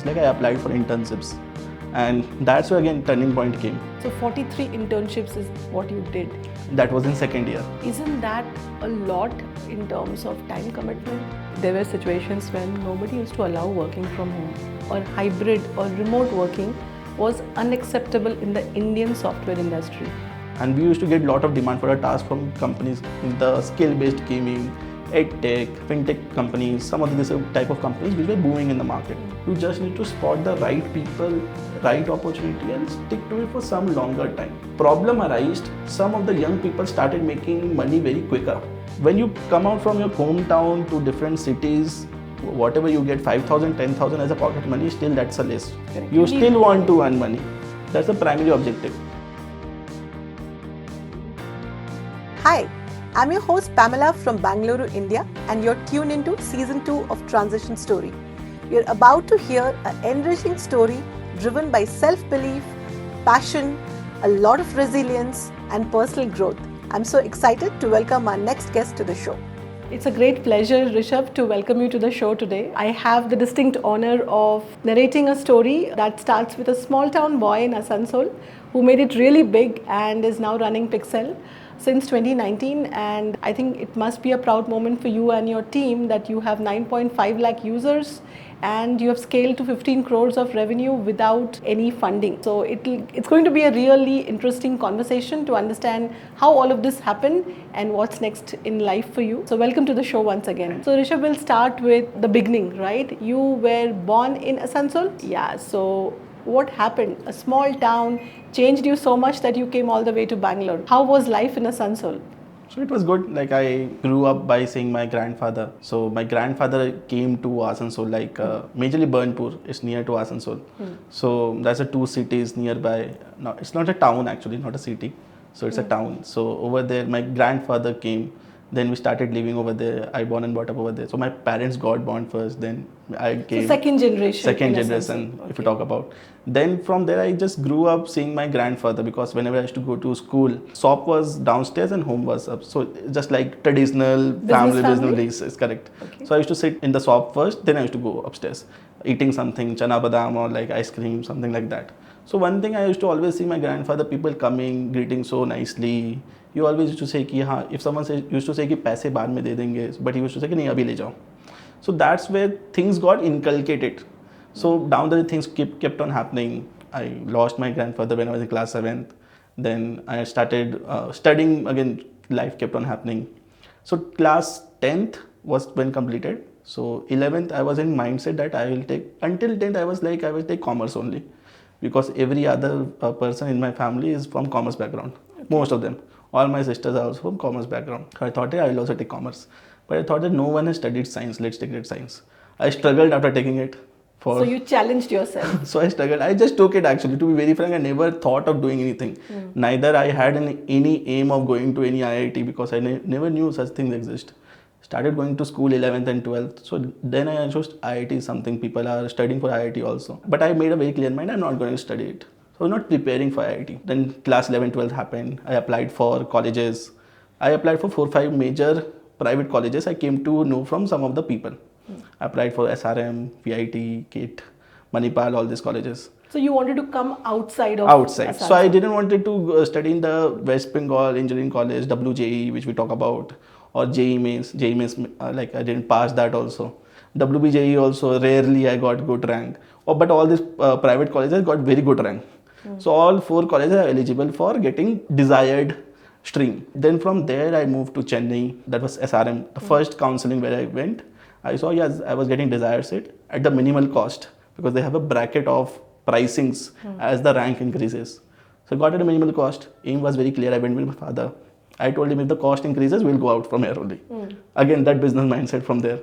Like I applied for internships, and that's where again turning point came. So 43 internships is what you did. That was in second year. Isn't that a lot in terms of time commitment? There were situations when nobody used to allow working from home, or hybrid or remote working was unacceptable in the Indian software industry. And we used to get a lot of demand for a task from companies in the skill-based gaming, edtech, fintech companies, some of this type of companies which were booming in the market. You just need to spot the right people, right opportunity and stick to it for some longer time. Problem arose, some of the young people started making money very quicker. When you come out from your hometown to different cities, whatever you get 5,000, 10,000 as a pocket money, still that's a less. You still want to earn money. That's the primary objective. Hi, I'm your host Pamela from Bangalore, India, and you're tuned into Season 2 of Transition Story. You're about to hear an enriching story driven by self-belief, passion, a lot of resilience, and personal growth. I'm so excited to welcome our next guest to the show. It's a great pleasure, Rishav, to welcome you to the show today. I have the distinct honor of narrating a story that starts with a small town boy in Asansol who made it really big and is now running Picxele since 2019, and I think it must be a proud moment for you and your team that you have 9.5 lakh users and you have scaled to 15 crores of revenue without any funding. So it's going to be a really interesting conversation to understand how all of this happened and what's next in life for you. So welcome to the show once again. So Rishav, will start with the beginning, right? You were born in Asansol? Yeah, so what happened? A small town changed you so much that you came all the way to Bangalore. How was life in Asansol? So it was good. Like I grew up by seeing my grandfather. So my grandfather came to Asansol, like majorly Burnpur is near to Asansol. So that's a two cities nearby. No, it's not a town actually, not a city. So it's a town. So over there, my grandfather came. Then we started living over there. I born and brought up over there. So my parents got born first. Then I came. So second generation. Second generation, if you talk about. Then from there, I just grew up seeing my grandfather because whenever I used to go to school, shop was downstairs and home was up. So just like traditional family business is correct. Okay. So I used to sit in the shop first. Then I used to go upstairs, eating something, chana badam or like ice cream, something like that. So one thing I used to always see my grandfather, people coming, greeting so nicely. You always used to say कि हाँ, if someone used to say कि पैसे बाद में दे देंगे, but he used to say कि नहीं अभी ले जाओ. So that's where things got inculcated. So down the line things kept on happening. I lost my grandfather when I was in class 7th. Then I started studying again. Life kept on happening. So class 10th was when completed. So 11th I was in mindset that I will take, until 10th I was like I will take commerce only, because every other person in my family is from commerce background. Okay. Most of them. All my sisters are also from commerce background. I thought I will also take commerce. But I thought that no one has studied science, let's take it science. I struggled after taking it. So you challenged yourself. So I struggled. I just took it actually. To be very frank, I never thought of doing anything. Neither I had any aim of going to any IIT because I never knew such things exist. Started going to school 11th and 12th. So then I chose IIT is something people are studying for IIT also. But I made a very clear mind, I'm not going to study it. So I was not preparing for IIT. Then class 11, 12 happened. I applied for colleges. I applied for 4-5 major private colleges. I came to know from some of the people. I applied for SRM, VIT, KIT, Manipal, all these colleges. So you wanted to come outside of outside. Asansol. So I didn't wanted to study in the West Bengal Engineering College, WJE, which we talk about, or JEE mains. Like I didn't pass that also. WBJE also, rarely I got good rank. But all these private colleges got very good rank. So all 4 colleges are eligible for getting desired stream. Then from there I moved to Chennai. That was SRM, the first counseling where I went. I saw, yes, I was getting desired seat at the minimal cost because they have a bracket of pricings as the rank increases. So I got at a minimal cost. Aim was very clear. I went with my father. I told him if the cost increases, we'll go out from here only. Again, that business mindset from there.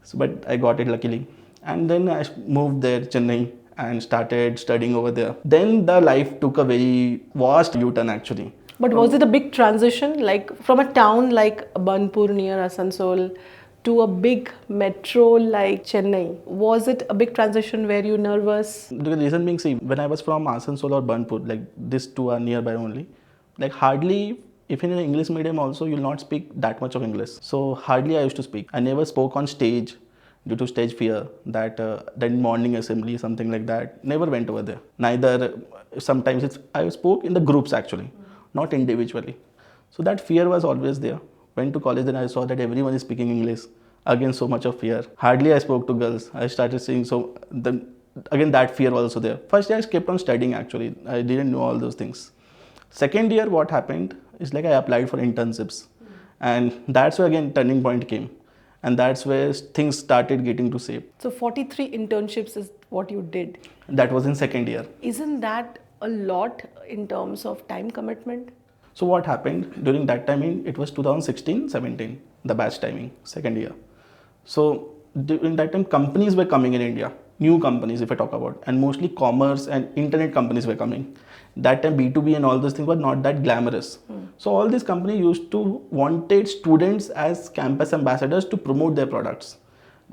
So, but I got it luckily. And then I moved there, Chennai, and started studying over there. Then the life took a very vast U-turn actually. But was it a big transition, like from a town like Burnpur near Asansol to a big metro like Chennai? Was it a big transition? Were you nervous? The reason being, see, when I was from Asansol or Burnpur, like these two are nearby only, like hardly, if in an English medium also, you'll not speak that much of English. So hardly I used to speak. I never spoke on stage. due to stage fear that then morning assembly, something like that, never went over there. Neither, sometimes I spoke in the groups actually, not individually. So that fear was always there. Went to college, then I saw that everyone is speaking English. Again, so much of fear. Hardly I spoke to girls. I started seeing, so then again that fear was also there. First year I kept on studying actually. I didn't know all those things. Second year what happened is like I applied for internships. And that's where again turning point came. And that's where things started getting to shape. So 43 internships is what you did. That was in second year. Isn't that a lot in terms of time commitment? So what happened during that timing, it was 2016-17, the batch timing, second year. So during that time, companies were coming in India, new companies if I talk about, and mostly commerce and internet companies were coming. That time B2B and all those things were not that glamorous. So all these companies used to wanted students as campus ambassadors to promote their products,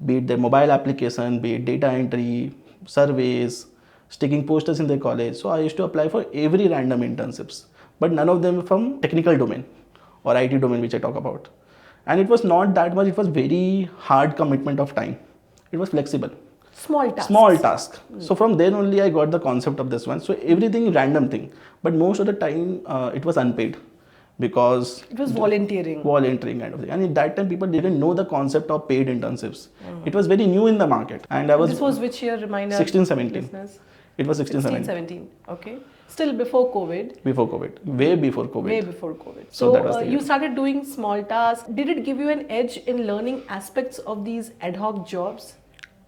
be it their mobile application, be it data entry, surveys, sticking posters in their college. So I used to apply for every random internships, but none of them from technical domain or IT domain, which I talk about. And it was not that much, it was very hard commitment of time. It was flexible. Small tasks. Small task. So from there only I got the concept of this one. So everything random thing, but most of the time it was unpaid because it was volunteering. Volunteering kind of thing. And at that time people didn't know the concept of paid internships. It was very new in the market. And I was. This was which year, reminder? 16-17. Listeners? It was 16-17. Okay. Still before COVID. Before COVID. Way before COVID. Way before COVID. So that was you started doing small tasks. Did it give you an edge in learning aspects of these ad hoc jobs?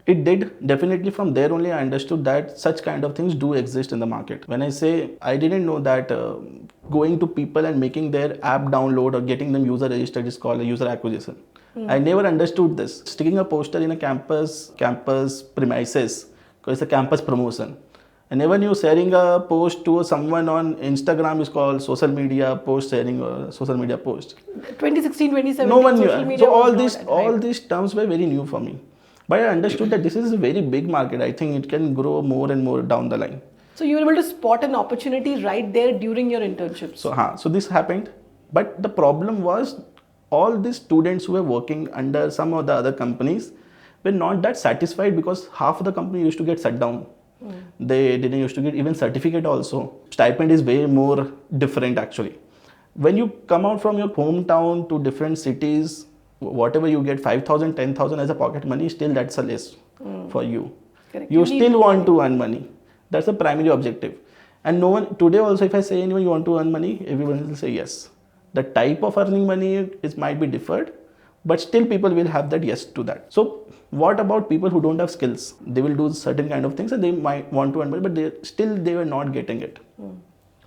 It did. Definitely from there only I understood that such kind of things do exist in the market. When I say I didn't know that going to people and making their app download or getting them user registered is called a user acquisition. I never understood this. Sticking a poster in a campus premises, because it's a campus promotion. I never knew sharing a post to someone on Instagram is called social media post sharing or social media post. 2016, 2017. No one knew. So all these terms were very new for me. But I understood that this is a very big market. I think it can grow more and more down the line. So you were able to spot an opportunity right there during your internships. So this happened. But the problem was all these students who were working under some of the other companies were not that satisfied because half of the company used to get shut down. They didn't used to get even certificate also. Stipend is way more different actually. When you come out from your hometown to different cities, whatever you get, 5,000, 10,000 as a pocket money, still that's a less for you. Correct. You still want to earn money. That's the primary objective. And no one, today also if I say anyone you want to earn money, everyone will say yes. The type of earning money might be differed, but still people will have that yes to that. So what about people who don't have skills? They will do certain kind of things and they might want to earn money, but they were not getting it.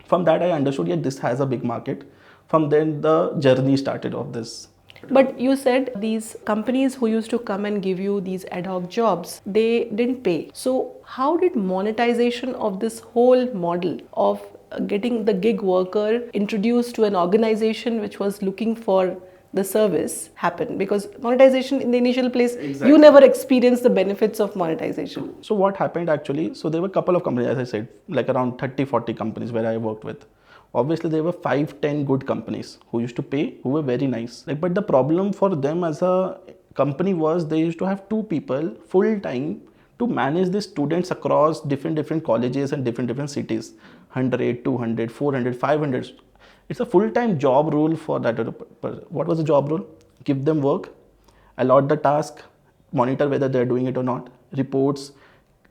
From that I understood, yeah, this has a big market. From then the journey started of this. But you said these companies who used to come and give you these ad hoc jobs, they didn't pay. So how did monetization of this whole model of getting the gig worker introduced to an organization which was looking for the service happen? Because monetization in the initial place, you never experienced the benefits of monetization. So what happened actually, so there were a couple of companies, as I said, like around 30-40 companies where I worked with. Obviously there were 5-10 good companies who used to pay, who were very nice. But the problem for them as a company was they used to have 2 people full time to manage the students across different colleges and different cities. 100, 200, 400, 500. It's a full-time job role for that. What was the job role? Give them work, allot the task, monitor whether they're doing it or not, reports,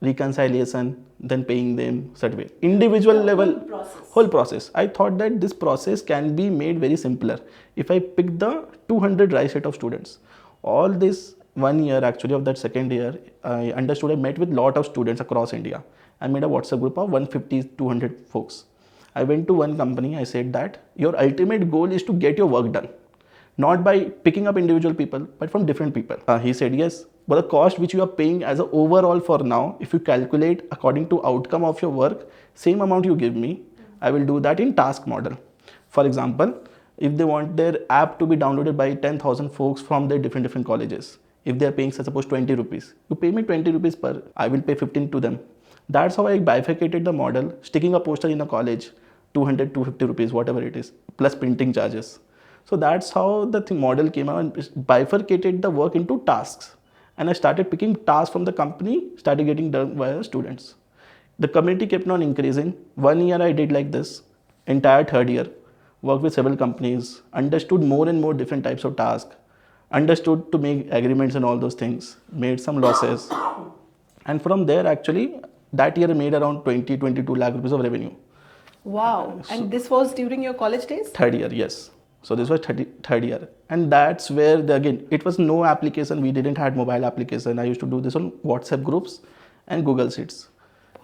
reconciliation, then paying them certain way. Individual level, whole process. I thought that this process can be made very simpler. If I pick the 200 right set of students, all this 1 year actually of that second year, I understood, I met with lot of students across India. I made a WhatsApp group of 150-200 folks. I went to one company, I said that your ultimate goal is to get your work done. Not by picking up individual people, but from different people. He said yes, but the cost which you are paying as an overall for now, if you calculate according to outcome of your work, same amount you give me, I will do that in task model. For example, if they want their app to be downloaded by 10,000 folks from their different colleges, if they are paying, suppose 20 rupees, you pay me 20 rupees per, I will pay 15 to them. That's how I bifurcated the model, sticking a poster in a college, 200, 250 rupees, whatever it is, plus printing charges. So that's how the model came out and bifurcated the work into tasks. And I started picking tasks from the company, started getting done by students. The community kept on increasing. 1 year I did like this, entire third year, worked with several companies, understood more and more different types of tasks, understood to make agreements and all those things, made some losses. And from there, actually, that year I made around 22 lakh rupees of revenue. Wow. And this was during your college days? Third year, yes. So this was third year. And that's where, again, it was no application. We didn't have mobile application. I used to do this on WhatsApp groups and Google Sheets.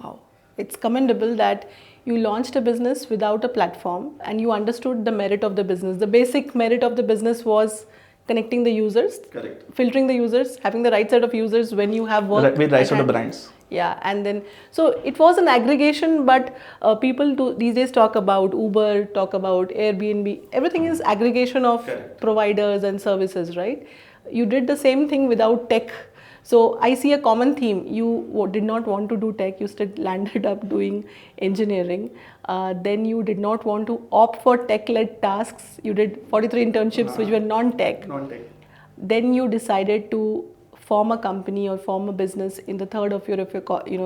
Wow. It's commendable that you launched a business without a platform and you understood the merit of the business. The basic merit of the business was connecting the users, Correct. filtering the users, having the right set of users when you have work. With right set of brands. Yeah, and then, so it was an aggregation, but people these days talk about Uber, talk about Airbnb, everything is aggregation of Correct. providers and services, right? You did the same thing without tech. So I see a common theme. You did not want to do tech, you still landed up doing engineering. Then you did not want to opt for tech-led tasks. You did 43 internships which were non-tech. Non-tech. Then you decided to form a company or form a business in the third of your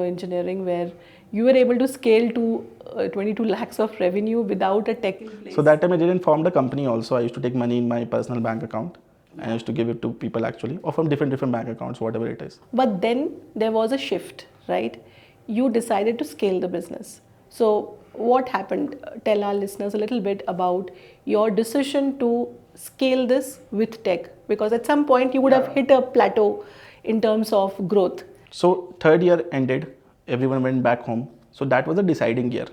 engineering, where you were able to scale to 22 lakhs of revenue without a tech in place. So that time I didn't form the company also. I used to take money in my personal bank account. I used to give it to people actually, or from different bank accounts, whatever it is. But then there was a shift, right? You decided to scale the business. So what happened? Tell our listeners a little bit about your decision to scale this with tech, because at some point you would have hit a plateau in terms of growth. So third year ended, everyone went back home. So that was a deciding year,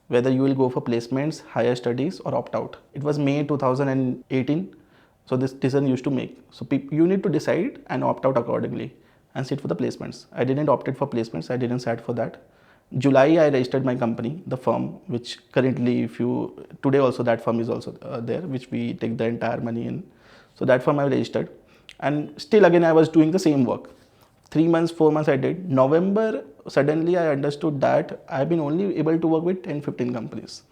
whether you will go for placements, higher studies, or opt out. It was May 2018. So this decision used to make. So you need to decide and opt out accordingly and sit for the placements. I didn't opt it for placements. I didn't sat for that. July, I registered my company, the firm, which currently, today also that firm is also there, which we take the entire money in. So that firm I registered. And still again, I was doing the same work. 3 months, 4 months I did. November, suddenly I understood that I've been only able to work with 10, 15 companies.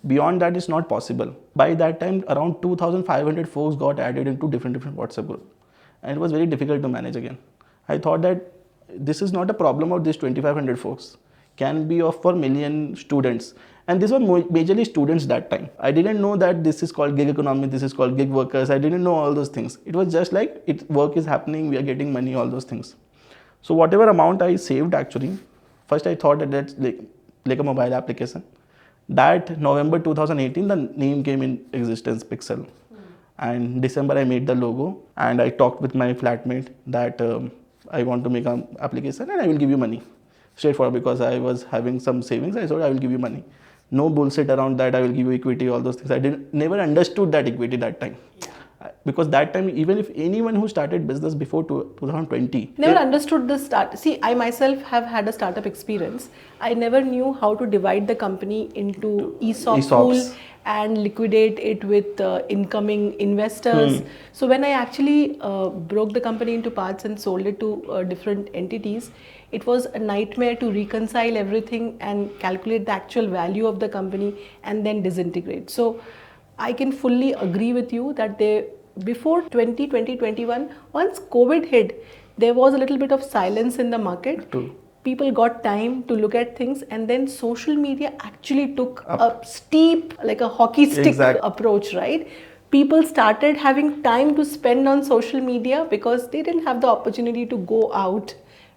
Beyond that, it's not possible. By that time, around 2,500 folks got added into different WhatsApp groups. And it was very difficult to manage again. I thought that this is not a problem of these 2,500 folks. Can be of for million students. And these were majorly students that time. I didn't know that this is called gig economy, this is called gig workers. I didn't know all those things. It was just like work is happening, we are getting money, all those things. So whatever amount I saved actually, first I thought that that's like a mobile application. That November 2018, the name came in existence, Picxele. And December I made the logo and I talked with my flatmate that I want to make an application and I will give you money. Straightforward, because I was having some savings. I thought I will give you money. No bullshit around that. I will give you equity, all those things. I never understood that equity that time. Because that time, even if anyone who started business before 2020. Never understood the start. See, I myself have had a startup experience. I never knew how to divide the company into ESOP pool and liquidate it with incoming investors. So when I actually broke the company into parts and sold it to different entities, it was a nightmare to reconcile everything and calculate the actual value of the company and then disintegrate. So I can fully agree with you that before 2021, once COVID hit, there was a little bit of silence in the market. True. People got time to look at things, and then social media actually took a steep, like a hockey stick approach, right? People started having time to spend on social media because they didn't have the opportunity to go out,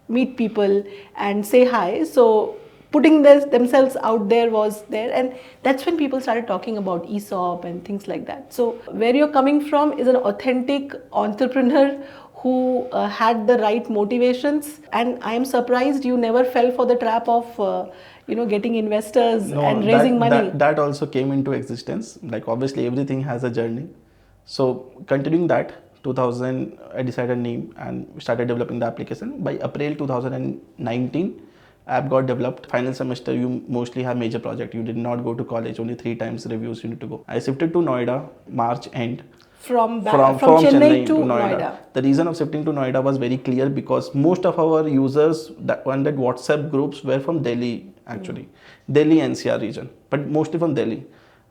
meet people and say hi. So putting themselves out there was there, and that's when people started talking about ESOP and things like that. So where you're coming from is an authentic entrepreneur who had the right motivations, and I am surprised you never fell for the trap of getting investors and raising money. That also came into existence. Like obviously everything has a journey. So continuing that, 2000 I decided name and started developing the application. By April 2019, app got developed. Final semester, you mostly have major project. You did not go to college. Only 3 times reviews you need to go. I shifted to Noida, March end. From Chennai to Noida. The reason of shifting to Noida was very clear because most of our users that WhatsApp groups were from Delhi actually. Delhi NCR region, but mostly from Delhi.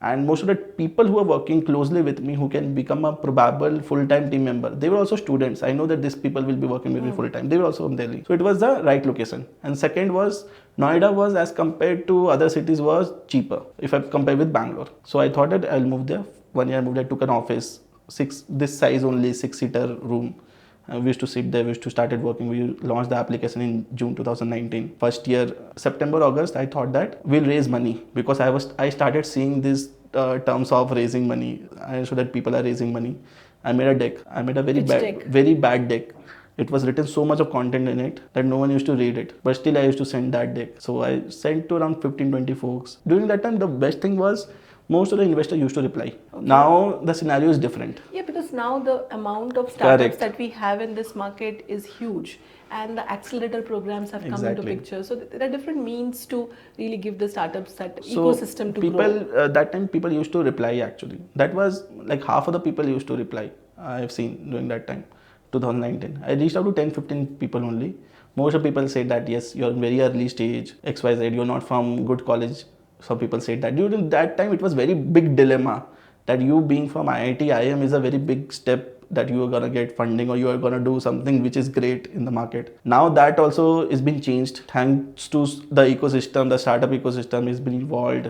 And most of the people who are working closely with me, who can become a probable full-time team member, they were also students. I know that these people will be working with me full-time. They were also from Delhi. So it was the right location. And second was, Noida was, as compared to other cities, was cheaper if I compare with Bangalore. So I thought that I'll move there. 1 year I moved there, took an office, this size only, 6-seater room. We used to sit there, we used to started working. We launched the application in June 2019. First year, September, August, I thought that we'll raise money, because I started seeing these terms of raising money. I saw that people are raising money. I made a deck. I made a very bad deck. It was written so much of content in it that no one used to read it. But still I used to send that deck. So I sent to around 15-20 folks. During that time, the best thing was most of the investors used to reply. Okay. Now the scenario is different. Yeah, because now the amount of startups that we have in this market is huge, and the accelerator programs have come into picture. So there are different means to really give the startups that ecosystem to grow. That time people used to reply actually. That was like half of the people used to reply. I have seen during that time, 2019. I reached out to 10-15 people only. Most of the people said that yes, you're in very early stage, XYZ, you're not from good college. Some people said that. During that time, it was very big dilemma that you being from IIT, IIM is a very big step, that you are going to get funding or you are going to do something which is great in the market. Now that also is being changed thanks to the ecosystem, the startup ecosystem is being evolved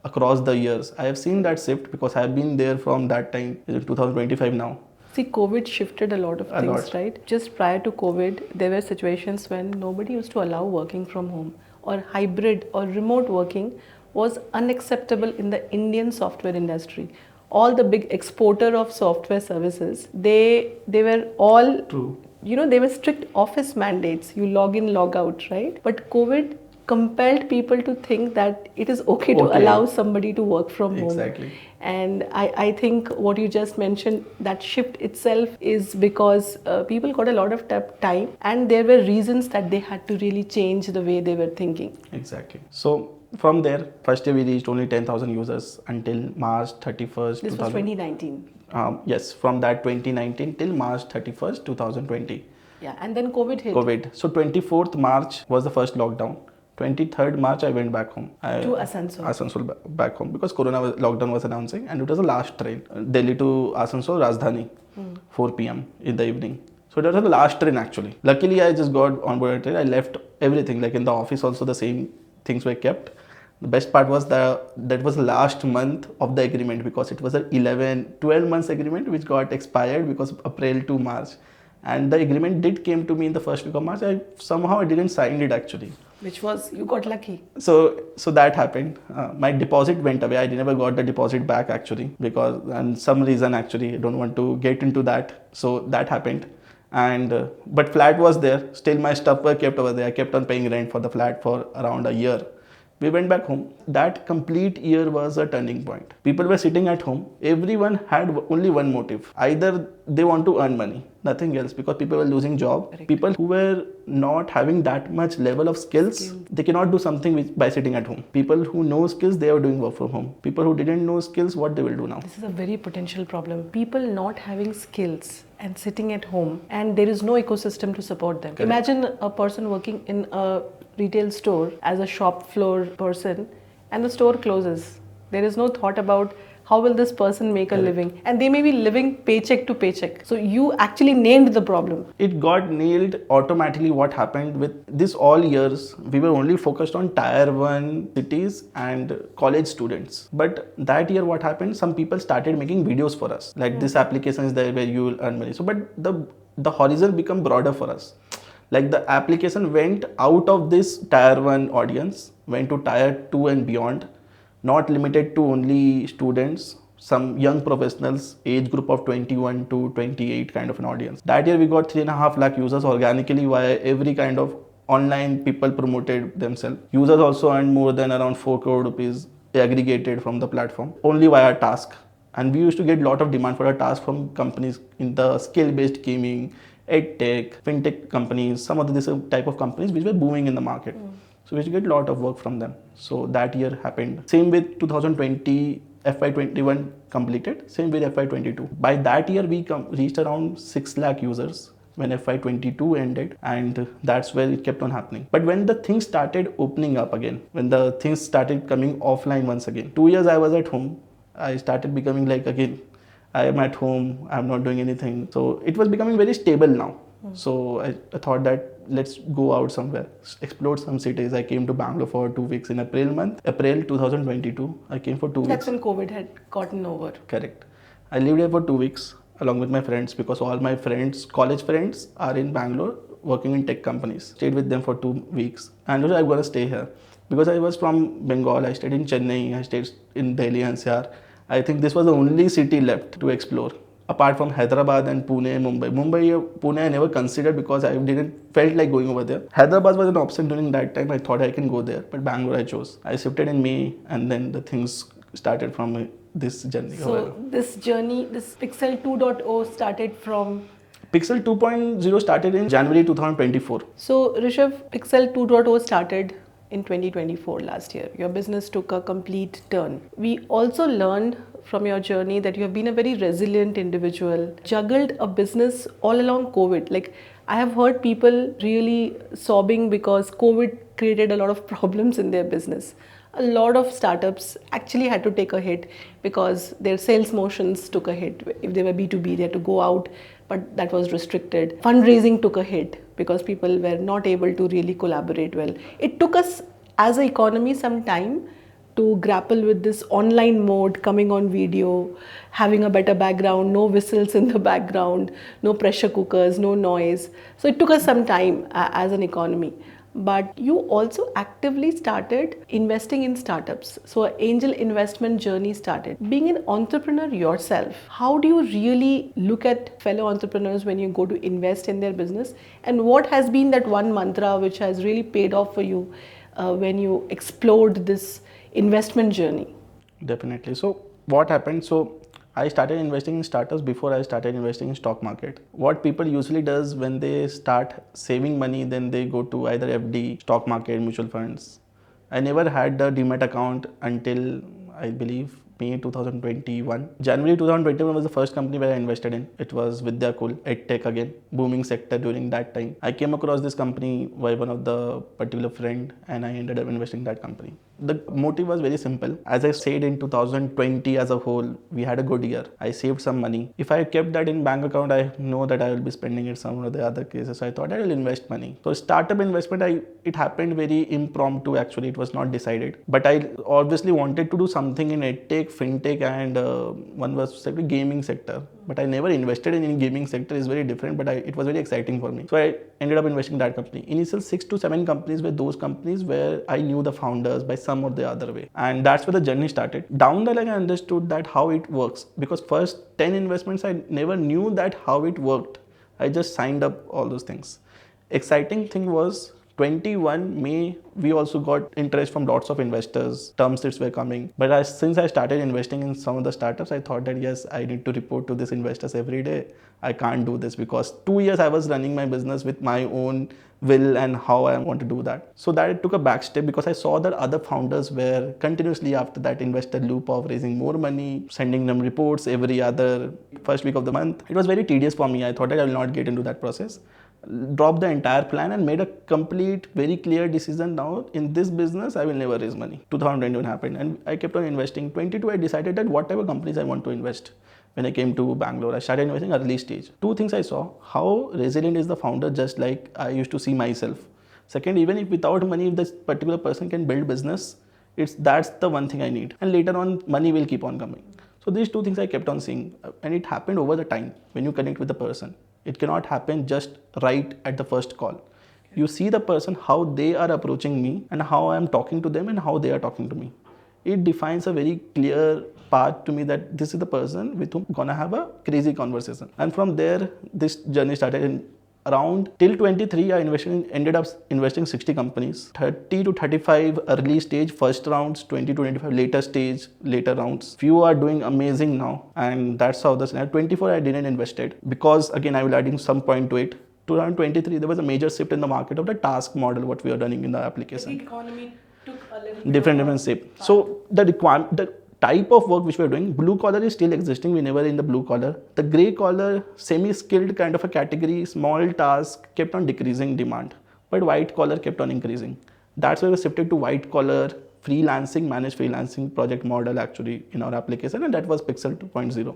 across the years. I have seen that shift because I have been there from that time, in 2025 now. See, COVID shifted a lot of things, right? Just prior to COVID, there were situations when nobody used to allow working from home, or hybrid or remote working was unacceptable in the Indian software industry. All the big exporter of software services, they were all, they were strict office mandates. You log in, log out, right? But COVID compelled people to think that it is okay to allow somebody to work from home. Exactly. And I think what you just mentioned, that shift itself is because people got a lot of time, and there were reasons that they had to really change the way they were thinking. Exactly. So from there, first year we reached only 10,000 users until March 31st. This was 2019. Yes, from that 2019 till March 31st, 2020. Yeah, and then COVID hit. So 24th March was the first lockdown. 23rd March I went back home. To Asansol. Asansol back home, because lockdown was announcing, and it was the last train. Delhi to Asansol, Rajdhani, 4 p.m. in the evening. So that was the last train actually. Luckily I just got on board a train. I left everything, like in the office also the same things were kept. The best part was that was the last month of the agreement, because it was a 12 months agreement which got expired because of April to March. And the agreement did came to me in the first week of March. I didn't sign it actually. Which was, you got lucky. So that happened. My deposit went away. I never got the deposit back actually, because and some reason actually, I don't want to get into that. So that happened. And but flat was there. Still my stuff were kept over there. I kept on paying rent for the flat for around a year. We went back home. That complete year was a turning point. People were sitting at home. Everyone had only one motive. Either they want to earn money, nothing else, because people were losing job. Correct. People who were not having that much level of skills, they cannot do something by sitting at home. People who know skills, they are doing work from home. People who didn't know skills, what they will do now? This is a very potential problem. People not having skills and sitting at home, and there is no ecosystem to support them. Correct. Imagine a person working in a retail store as a shop floor person, and the store closes. There is no thought about how will this person make a living, and they may be living paycheck to paycheck. So you actually named the problem. It got nailed automatically. What happened with this all years, we were only focused on tier 1 cities and college students. But that year what happened, some people started making videos for us, like this application is there where you will earn money. So but the horizon become broader for us. Like the application went out of this tier 1 audience, went to tier 2 and beyond, not limited to only students, some young professionals, age group of 21 to 28 kind of an audience. That year we got 3.5 lakh users organically via every kind of online people promoted themselves. Users also earned more than around 4 crore rupees aggregated from the platform, only via task. And we used to get a lot of demand for a task from companies in the skill-based gaming, edtech, fintech companies, some of this type of companies which were booming in the market. So we used to get a lot of work from them. So that year happened. Same with 2020, FY21 completed, same with FY22. By that year we reached around 6 lakh users when FY22 ended, and that's where it kept on happening. But when the things started opening up again, when the things started coming offline once again, 2 years I was at home, I started becoming like, again, I am at home, I'm not doing anything. So it was becoming very stable now. So I thought that let's go out somewhere, explore some cities. I came to Bangalore for 2 weeks in April 2022. I came for 2 weeks. That's when COVID had gotten over. Correct. I lived here for 2 weeks along with my friends because all my friends, college friends, are in Bangalore working in tech companies. Stayed with them for 2 weeks. And I'm going to stay here. Because I was from Bengal, I stayed in Chennai, I stayed in Delhi NCR. I think this was the only city left to explore. Apart from Hyderabad and Pune, Pune I never considered because I didn't felt like going over there. Hyderabad was an option during that time. I thought I can go there, but Bangalore I chose. I shifted in May, and then the things started from this journey. So this journey, this Picxele 2.0 started from... Picxele 2.0 started in January 2024. So Rishav, Picxele 2.0 started in 2024 last year. Your business took a complete turn. We also learned from your journey that you have been a very resilient individual, juggled a business all along COVID. Like, I have heard people really sobbing because COVID created a lot of problems in their business. A lot of startups actually had to take a hit because their sales motions took a hit. If they were B2B, they had to go out, but that was restricted. Fundraising took a hit because people were not able to really collaborate well. It took us as an economy some time to grapple with this online mode, coming on video, having a better background, no whistles in the background, no pressure cookers, no noise. So it took us some time as an economy. But you also actively started investing in startups. So an angel investment journey started. Being an entrepreneur yourself, how do you really look at fellow entrepreneurs when you go to invest in their business? And what has been that one mantra which has really paid off for you when you explored this investment journey? Definitely. So what happened? So I started investing in startups before I started investing in stock market. What people usually does when they start saving money, then they go to either FD, stock market, mutual funds. I never had the Demat account until I believe May 2021. January 2021 was the first company where I invested in. It was Vidyakul, EdTech again, booming sector during that time. I came across this company by one of the particular friend and I ended up investing in that company. The motive was very simple. As I said, in 2020 as a whole, we had a good year. I saved some money. If I kept that in bank account, I know that I will be spending it some of the other cases. So I thought I will invest money. So startup investment, it happened very impromptu actually. It was not decided. But I obviously wanted to do something in EdTech, FinTech and one was gaming sector. But I never invested in gaming sector. It's very different, but it was very exciting for me. So I ended up investing in that company. Initial 6 to 7 companies were those companies where I knew the founders by some or the other way. And that's where the journey started. Down the line, I understood that how it works because first 10 investments, I never knew that how it worked. I just signed up all those things. Exciting thing was 21 May, we also got interest from lots of investors. Term sheets were coming. But since I started investing in some of the startups, I thought that yes, I need to report to these investors every day. I can't do this because 2 years I was running my business with my own will and how I want to do that. So that it took a back step because I saw that other founders were continuously after that investor loop of raising more money, sending them reports every other first week of the month. It was very tedious for me. I thought that I will not get into that process. Dropped the entire plan and made a complete, very clear decision. Now in this business, I will never raise money. 2021 happened and I kept on investing. 22, I decided that whatever companies I want to invest. When I came to Bangalore, I started investing early stage. 2 things I saw, how resilient is the founder, just like I used to see myself. Second, even if without money, if this particular person can build business, that's the one thing I need. And later on, money will keep on coming. So these 2 things I kept on seeing and it happened over the time when you connect with the person. It cannot happen just right at the first call. You see the person, how they are approaching me and how I am talking to them and how they are talking to me. It defines a very clear path to me that this is the person with whom I'm gonna have a crazy conversation. And from there, this journey started. In around till 23, I ended up investing 60 companies, 30 to 35 early stage first rounds, 20 to 25 later stage, later rounds. Few are doing amazing now. And that's how this, 24 I didn't invested because again, I will adding some point to it. 2023, there was a major shift in the market of the task model, what we are running in the application. The economy took a little different shape. So the type of work which we are doing, blue collar is still existing. We never in the blue collar. The gray collar, semi-skilled kind of a category, small task kept on decreasing demand, but white collar kept on increasing. That's why we shifted to white collar, freelancing, managed freelancing project model actually in our application, and that was Picxele 2.0.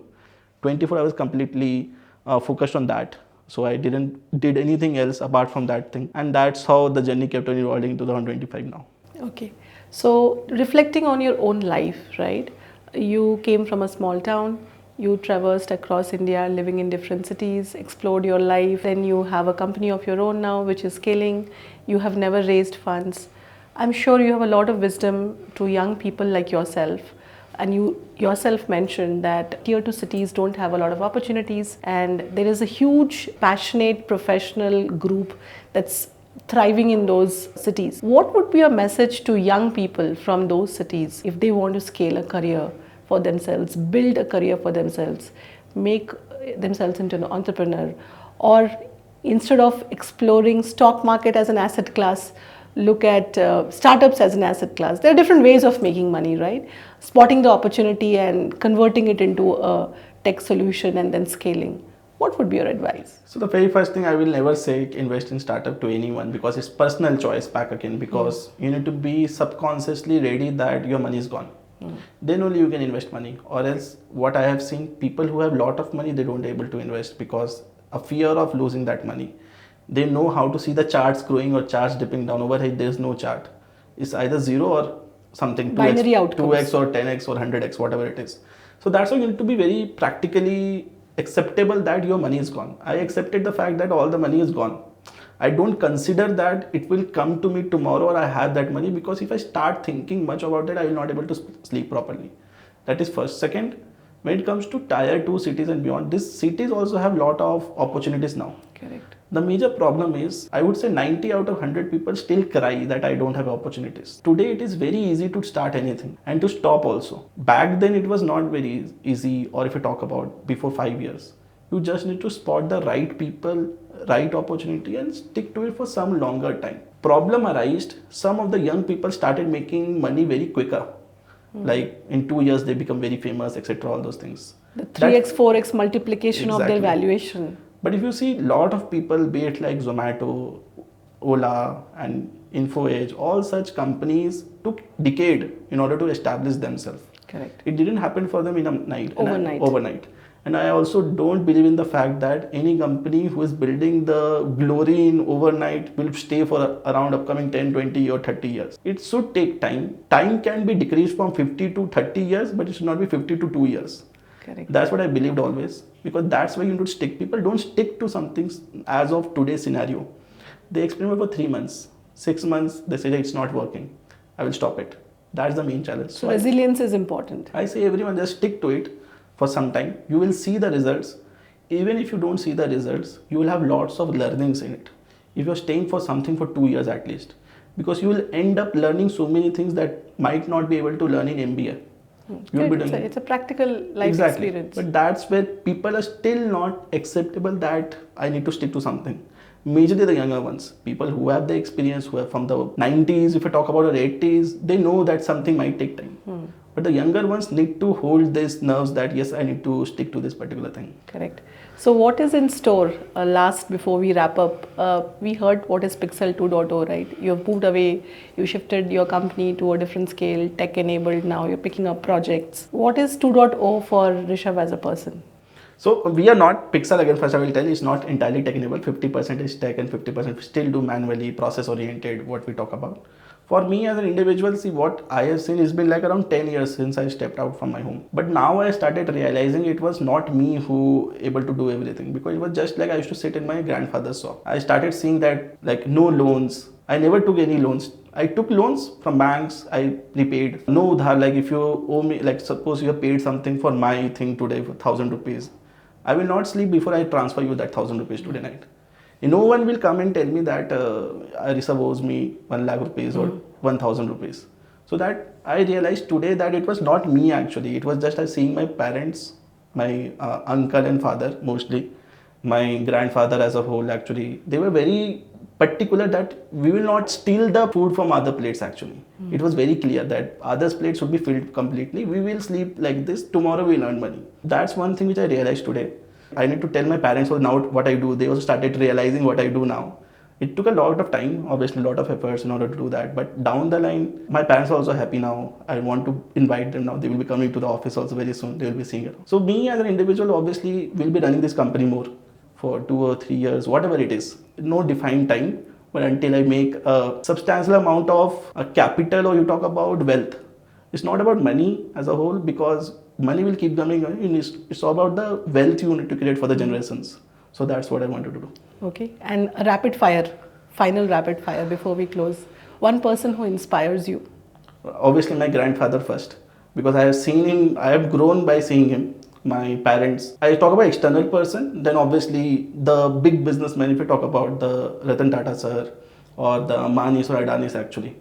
24 hours completely focused on that. So I didn't did anything else apart from that thing, and that's how the journey kept on evolving to 2025 now. Okay. So reflecting on your own life, right? You came from a small town, you traversed across India, living in different cities, explored your life. Then you have a company of your own now, which is scaling. You have never raised funds. I'm sure you have a lot of wisdom to young people like yourself. And you yourself mentioned that tier 2 cities don't have a lot of opportunities, and there is a huge, passionate, professional group that's thriving in those cities. What would be a message to young people from those cities if they want to scale a career for themselves, build a career for themselves, make themselves into an entrepreneur, or instead of exploring stock market as an asset class, look at startups as an asset class? There are different ways of making money, right? Spotting the opportunity and converting it into a tech solution and then scaling. What would be your advice? So the very first thing, I will never say invest in startup to anyone, because it's personal choice back again, because you need to be subconsciously ready that your money is gone. Then only you can invest money. Or else what I have seen, people who have lot of money, they don't able to invest because a fear of losing that money. They know how to see the charts growing or charts dipping down. Over here there is no chart. It's either 0 or something, 2x or 10x or 100x, whatever it is. So that's why you need to be very practically acceptable that your money is gone. I accepted the fact that all the money is gone. I don't consider that it will come to me tomorrow or I have that money, because if I start thinking much about it, I will not able to sleep properly. That is first. Second, when it comes to tier 2 cities and beyond, these cities also have lot of opportunities now. Correct. The major problem is, I would say 90 out of 100 people still cry that I don't have opportunities. Today it is very easy to start anything and to stop also. Back then it was not very easy, or if you talk about before 5 years, you just need to spot the right people, right opportunity and stick to it for some longer time. Problem arose, some of the young people started making money very quicker. Like in 2 years they become very famous, etc. All those things. The 3x, 4x multiplication of their valuation. But if you see lot of people, be it like Zomato, Ola and InfoEdge, all such companies took decade in order to establish themselves. Correct. It didn't happen for them in a night. Overnight. And I also don't believe in the fact that any company who is building the glory in overnight will stay for around upcoming 10, 20 or 30 years. It should take time. Time can be decreased from 50 to 30 years, but it should not be 50 to 2 years. Correct. That's what I believed always, because that's why you need to stick. People don't stick to something as of today's scenario. They experiment for 3 months, 6 months, they say that it's not working. I will stop it. That's the main challenge. So resilience is important. I say everyone just stick to it for some time. You will see the results. Even if you don't see the results, you will have lots of learnings in it. If you're staying for something for 2 years at least, because you will end up learning so many things that might not be able to learn in MBA. It's a practical life experience. But that's where people are still not acceptable that I need to stick to something. Majorly the younger ones, people who have the experience, who are from the 90s, if I talk about the 80s, they know that something might take time. But the younger ones need to hold these nerves that yes, I need to stick to this particular thing. Correct. So what is in store? Last, before we wrap up, we heard what is Picxele 2.0, right? You have moved away, you shifted your company to a different scale, tech enabled, now you're picking up projects. What is 2.0 for Rishav as a person? So we are not, Picxele again, first I will tell you, it's not entirely tech enabled. 50% is tech and 50% still do manually, process oriented, what we talk about. For me as an individual, see what I have seen, it's been like around 10 years since I stepped out from my home. But now I started realizing it was not me who able to do everything, because it was just like I used to sit in my grandfather's shop. I started seeing that like no loans. I never took any loans. I took loans from banks, I repaid. No udhar, like if you owe me, like suppose you have paid something for my thing today for 1,000 rupees. I will not sleep before I transfer you that 1,000 rupees today night. No one will come and tell me that Rishav owes me 1 lakh rupees or 1,000 rupees. So that I realized today that it was not me actually. It was just I seeing my parents, my uncle and father mostly, my grandfather as a whole actually. They were very particular that we will not steal the food from other plates actually. It was very clear that others' plates should be filled completely. We will sleep like this, tomorrow we will earn money. That's one thing which I realized today. I need to tell my parents now what I do. They also started realizing what I do now. It took a lot of time, obviously a lot of efforts in order to do that. But down the line, my parents are also happy now. I want to invite them now. They will be coming to the office also very soon. They will be seeing it. So me as an individual, obviously, will be running this company more for 2 or 3 years, whatever it is. No defined time, but until I make a substantial amount of capital, or you talk about wealth. It's not about money as a whole, because money will keep coming. It's all about the wealth you need to create for the generations. So that's what I wanted to do. Okay, and a rapid fire, final rapid fire before we close. One person who inspires you. Obviously, my grandfather first, because I have seen him, I have grown by seeing him. My parents. I talk about external person, then obviously the big businessmen, if you talk about the Ratan Tata sir or the Ambanis or Adanis actually.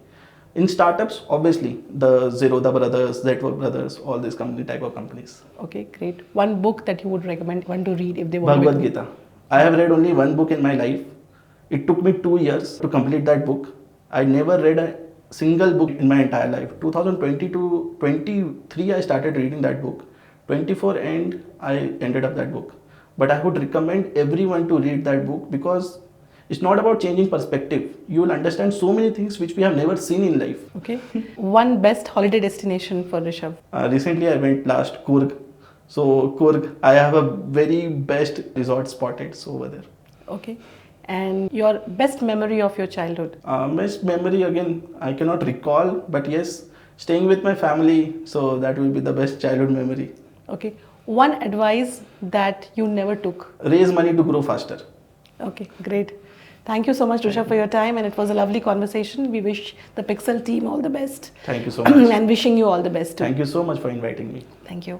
In startups, obviously, the Zerodha brothers, Zypp brothers, all these company type of companies. Okay, great. One book that you would recommend one to read if they want Bhagavad Gita. I have read only one book in my life. It took me 2 years to complete that book. I never read a single book in my entire life. 2020 to 23, I started reading that book. 24 end, I ended up that book. But I would recommend everyone to read that book, because it's not about changing perspective. You will understand so many things which we have never seen in life. Okay. One best holiday destination for Rishav. Recently, I went last Coorg. So Coorg, I have a very best resort spotted over there. Okay. And your best memory of your childhood? Best memory, again, I cannot recall, but yes, staying with my family. So that will be the best childhood memory. Okay. One advice that you never took? Raise money to grow faster. Okay, great. Thank you so much, Rishav, for your time, and it was a lovely conversation. We wish the Picxele team all the best. Thank you so much. And wishing you all the best too. Thank you so much for inviting me. Thank you.